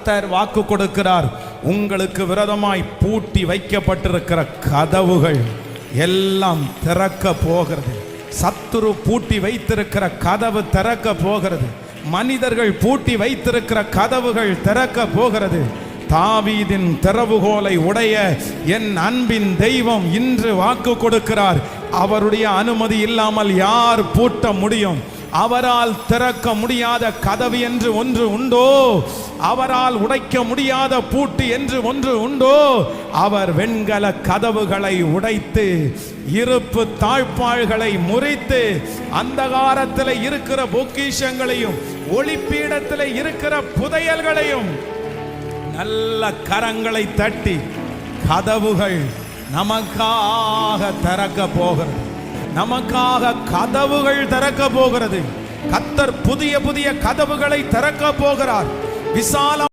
கர்த்தர் வாக்கு கொடுக்கிறார், உங்களுக்கு விரோதமாய் பூட்டி வைக்கப்பட்டிருக்கிற கதவுகள் எல்லாம் திறக்க போகிறது. சத்துரு பூட்டி வைத்திருக்கிற கதவு திறக்க போகிறது. மனிதர்கள் பூட்டி வைத்திருக்கிற கதவுகள் திறக்க போகிறது. தாவீதின் திறவுகோலை உடைய என் அன்பின் தெய்வம் இன்று வாக்கு கொடுக்கிறார். அவருடைய அனுமதி இல்லாமல் யார் பூட்ட முடியும்? அவரால் திறக்க முடியாத கதவு என்று ஒன்று உண்டோ? அவரால் உடைக்க முடியாத பூட்டு என்று ஒன்று உண்டோ? அவர் வெண்கல கதவுகளை உடைத்து, இருப்பு தாழ்பாள்களை முறித்து, அந்தகாரத்தில் இருக்கிற பொக்கிஷங்களையும் ஒளிப்பீடத்தில் இருக்கிற புதையல்களையும் நல்ல கரங்களை தட்டி கதவுகள் நமக்காக திறக்க போகிறது. நமக்காக கதவுகள் திறக்க போகிறது. கர்த்தர் புதிய புதிய கதவுகளை திறக்க போகிறார். விசால